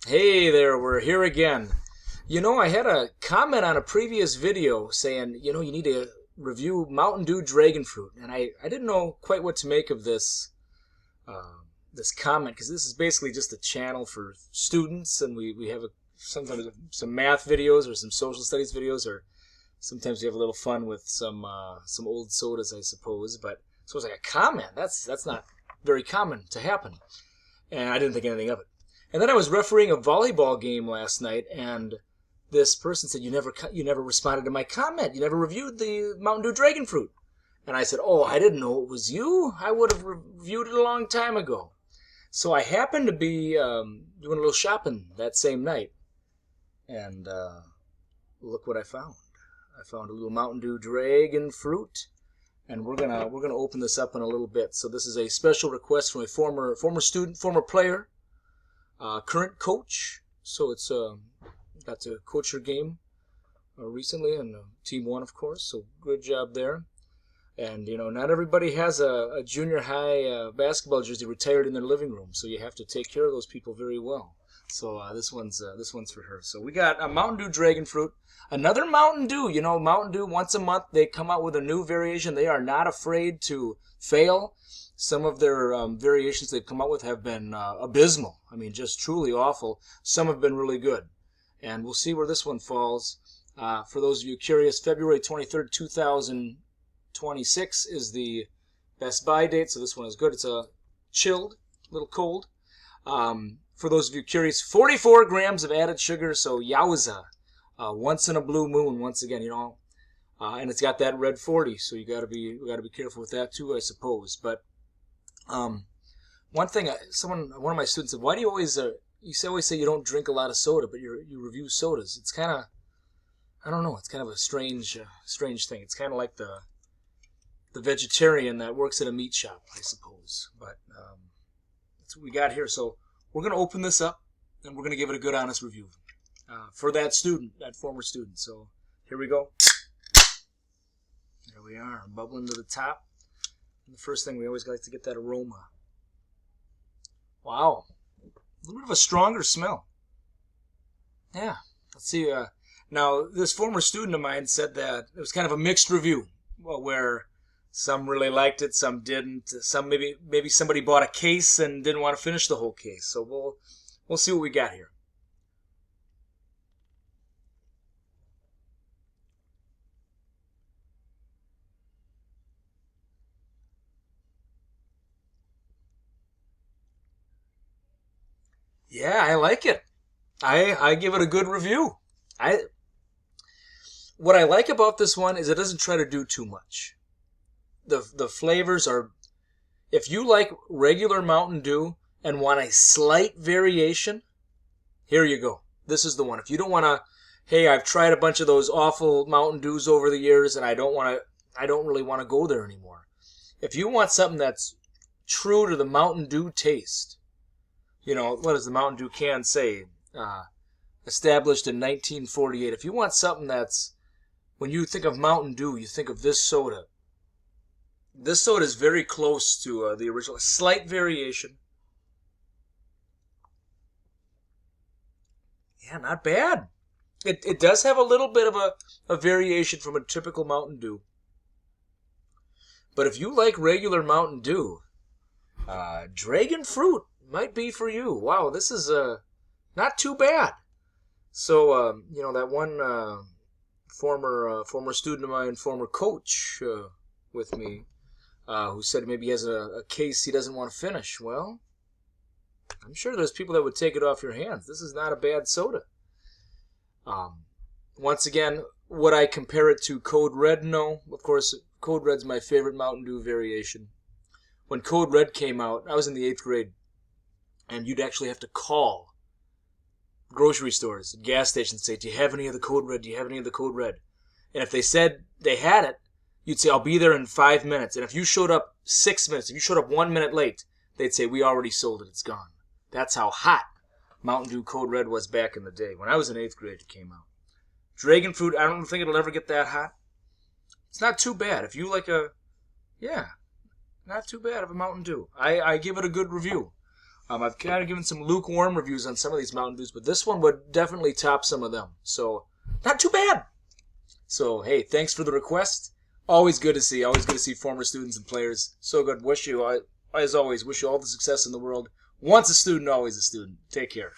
Hey there, we're here again. I had a comment on a previous video saying, you need to review Mountain Dew Dragon Fruit, and I didn't know quite what to make of this comment because this is basically just a channel for students, and we have sometimes some math videos or some social studies videos, or sometimes we have a little fun with some old sodas, I suppose. But so it's like a comment. That's not very common to happen, and I didn't think anything of it. And then I was refereeing a volleyball game last night, and this person said, "You never responded to my comment. You never reviewed the Mountain Dew Dragon Fruit." And I said, "Oh, I didn't know it was you. I would have reviewed it a long time ago." So I happened to be doing a little shopping that same night, and look what I found. I found a little Mountain Dew Dragon Fruit, and we're gonna open this up in a little bit. So this is a special request from a former student, former player, current coach. So it's got to coach your game recently, and team won, of course. So good job there. And not everybody has a junior high basketball jersey retired in their living room, so you have to take care of those people very well. So this one's for her. So we got a Mountain Dew Dragon Fruit, another Mountain Dew. Mountain Dew, once a month they come out with a new variation. They are not afraid to fail. Some of their variations they've come out with have been abysmal. I mean, just truly awful. Some have been really good, and we'll see where this one falls. For those of you curious, February 23rd, 2026 is the best buy date, so this one is good. It's a chilled, a little cold. For those of you curious, 44 grams of added sugar, so yowza. Once in a blue moon, once again, and it's got that red 40, so we gotta be careful with that too, I suppose. But one thing, one of my students said, "Why do you always always say you don't drink a lot of soda, but you review sodas?" It's kind of, I don't know, it's kind of a strange thing. It's kind of like the vegetarian that works at a meat shop, I suppose. But that's what we got here. So we're going to open this up, and we're going to give it a good, honest review for that student, that former student. So here we go. There we are, bubbling to the top. And the first thing, we always like to get that aroma. Wow. A little bit of a stronger smell. Yeah. Let's see. Now, this former student of mine said that it was kind of a mixed review, where some really liked it, some didn't. Some maybe somebody bought a case and didn't want to finish the whole case. So we'll see what we got here. Yeah, I like it. I give it a good review. I What I like about this one is it doesn't try to do too much. The flavors are, if you like regular Mountain Dew and want a slight variation, here you go. This is the one. If you don't want to, hey, I've tried a bunch of those awful Mountain Dews over the years and I don't really want to go there anymore. If you want something that's true to the Mountain Dew taste, what does the Mountain Dew can say? Established in 1948. If you want something that's, when you think of Mountain Dew, you think of this soda. This soda is very close to the original. A slight variation. Yeah, not bad. It does have a little bit of a variation from a typical Mountain Dew. But if you like regular Mountain Dew, Dragon Fruit might be for you. Wow, this is not too bad. So, that one former student of mine, former coach with me, who said maybe he has a case he doesn't want to finish. Well, I'm sure there's people that would take it off your hands. This is not a bad soda. Once again, would I compare it to Code Red? No. Of course, Code Red's my favorite Mountain Dew variation. When Code Red came out, I was in the 8th grade, and you'd actually have to call grocery stores, gas stations, and say, "Do you have any of the Code Red? Do you have any of the Code Red?" And if they said they had it, you'd say, "I'll be there in 5 minutes." And if you showed up 6 minutes, if you showed up 1 minute late, they'd say, "We already sold it. It's gone." That's how hot Mountain Dew Code Red was back in the day. When I was in 8th grade, it came out. Dragon Fruit, I don't think it'll ever get that hot. It's not too bad. If you like yeah, not too bad of a Mountain Dew. I give it a good review. I've kind of given some lukewarm reviews on some of these Mountain Dews, but this one would definitely top some of them. So, not too bad. So, hey, thanks for the request. Always good to see. Always good to see former students and players. So good. As always, wish you all the success in the world. Once a student, always a student. Take care.